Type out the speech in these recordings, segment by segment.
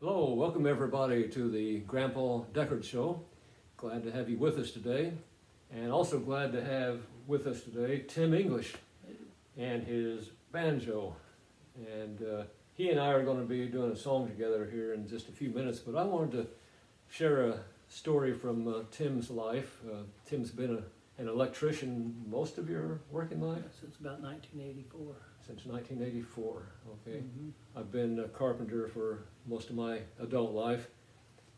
Hello, welcome everybody to the Grandpa Deckard Show. Glad to have you with us today. And also glad to have with us today Tim English and his banjo. And he and I are going to be doing a song together here in just a few minutes, but I wanted to share a story from Tim's life. Tim's been an electrician most of your working life? Since about 1984. Since 1984, okay. Mm-hmm. I've been a carpenter for most of my adult life,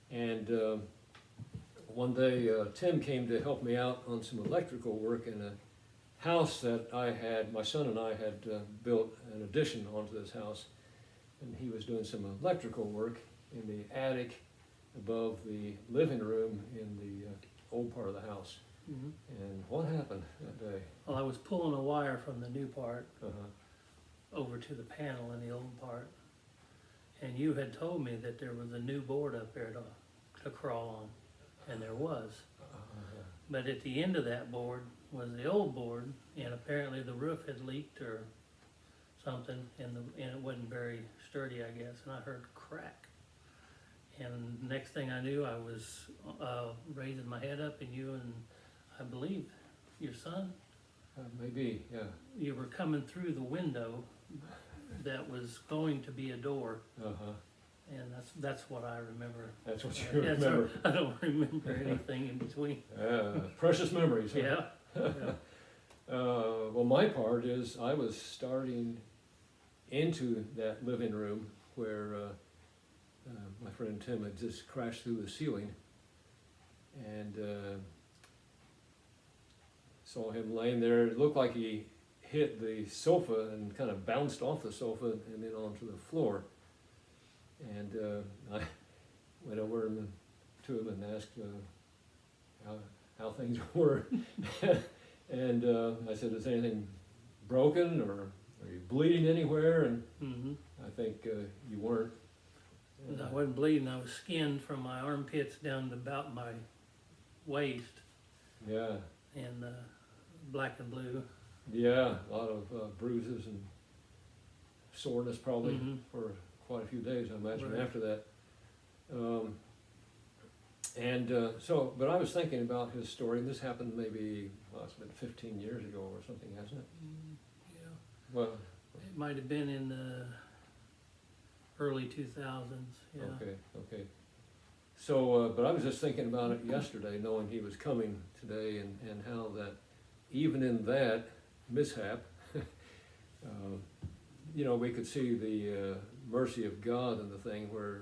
and one day Tim came to help me out on some electrical work in a house that my son and I had built an addition onto this house, and he was doing some electrical work in the attic above the living room in the old part of the house. Mm-hmm. And what happened that day? Well, I was pulling a wire from the new part Uh-huh. over to the panel in the old part, and you had told me that there was a new board up there to crawl on, and there was. But at the end of that board was the old board, and apparently the roof had leaked or something, and it wasn't very sturdy, I guess, and I heard a crack. And next thing I knew, I was raising my head up, and you and I believe your son, Maybe, yeah. you were coming through the window that was going to be a door, Uh-huh. and that's what I remember. That's what you Yeah, remember. I don't remember anything in between. Precious memories, huh? Yeah. Yeah. Well, my part is I was starting into that living room where my friend Tim had just crashed through the ceiling, and saw him laying there. It looked like he hit the sofa and kind of bounced off the sofa and then onto the floor. And I went over to him and asked how things were. And I said, is anything broken, or are you bleeding anywhere? And Mm-hmm. I think you weren't. I wasn't bleeding. I was skinned from my armpits down to about my waist, Yeah, and black and blue. yeah, a lot of bruises and soreness probably Mhm. for quite a few days, I imagine, Right. after that. But I was thinking about his story, and this happened maybe, well, it's been 15 years ago or something, hasn't it? Yeah. Well, It might have been in the early 2000s. Yeah. okay. So, but I was just thinking about it yesterday, knowing he was coming today, and how that even in that mishap, we could see the mercy of God in the thing where,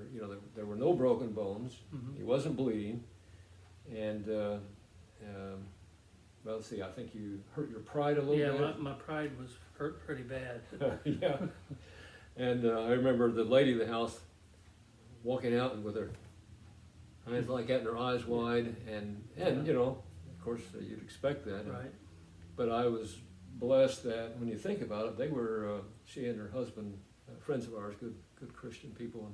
there were no broken bones, Mhm. he wasn't bleeding, and, well, let's see, I think you hurt your pride a little Yeah, bit. my pride was hurt pretty bad. Yeah, and I remember the lady of the house walking out and with her hands like that and her eyes wide, and of course you'd expect that. Right. But I was blessed that when you think about it, they were she and her husband, friends of ours, good Christian people,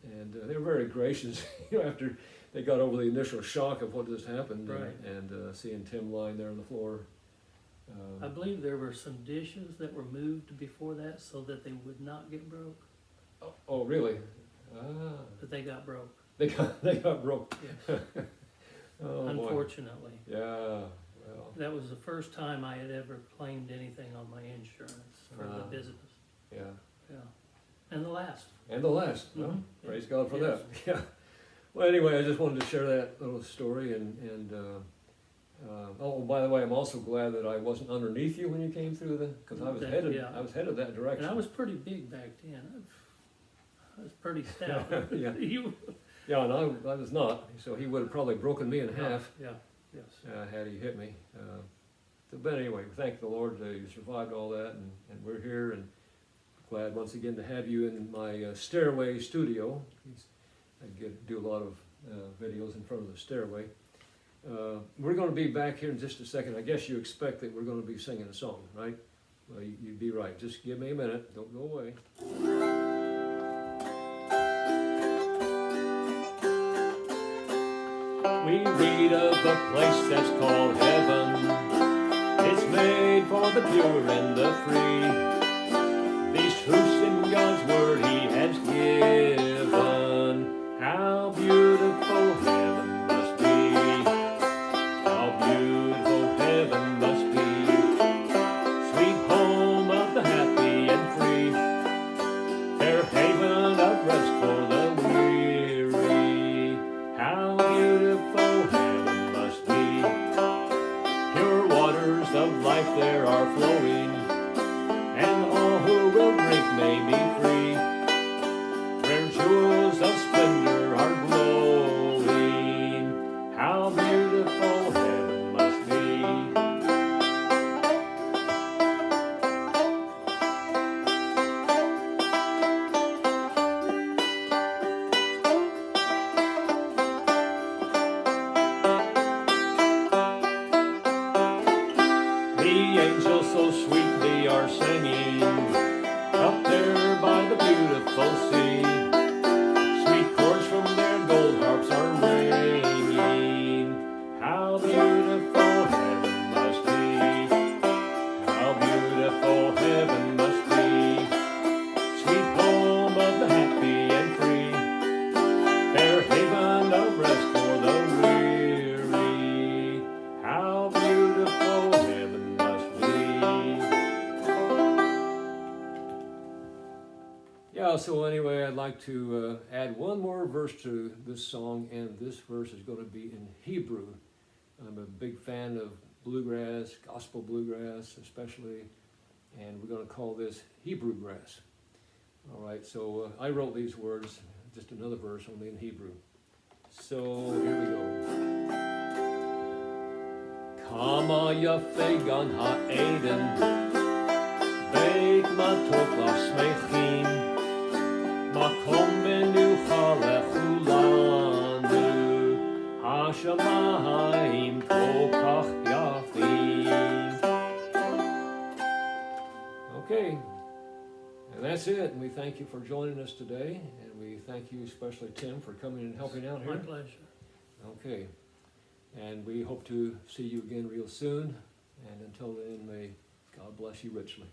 and they were very gracious. After they got over the initial shock of what just happened, Right. and seeing Tim lying there on the floor. I believe there were some dishes that were moved before that so that they would not get broke, Oh, really? Ah, but they got broke, they got broke. yes. Oh, boy. Unfortunately. Yeah. Well, That was the first time I had ever claimed anything on my insurance for the Ah. business. yeah. Yeah. And the last. And the last. Well, Mhm. praise God for Yes. that. Yeah. Well, anyway, I just wanted to share that little story, and oh, by the way, I'm also glad that I wasn't underneath you when you came through because I was Yeah. headed that direction. And I was pretty big back then. I was pretty stout. Yeah. You. Yeah, and I was not, so he would have probably broken me in half Yeah. Yes. had he hit me. But anyway, thank the Lord that you survived all that, and we're here, and glad once again to have you in my stairway studio. I do a lot of videos in front of the stairway. We're going to be back here in just a second. I guess you expect that we're going to be singing a song, right? Well, you'd be right. Just give me a minute. Don't go away. We read of a place that's called heaven. It's made for the pure and the free. These truths in God's word He has given. beautiful heaven must be, sweet home of the happy and free, fair haven of rest for the weary. How beautiful heaven must be. Yeah, so anyway, I'd like to add one more verse to this song, and this verse is going to be in Hebrew. I'm a big fan of bluegrass, gospel bluegrass especially, and we're going to call this Hebrew grass. All right, so I wrote these words, just another verse only in Hebrew. So here we go. Kama yafe gan ha'eden, beit matok l'smechim, makom menucha lechulanu, hashamayim kol kach yafim. Okay, and that's it. And we thank you for joining us today, and we thank you especially, Tim, for coming and helping out My here. pleasure. Okay, and we hope to see you again real soon, and until then, may God bless you richly.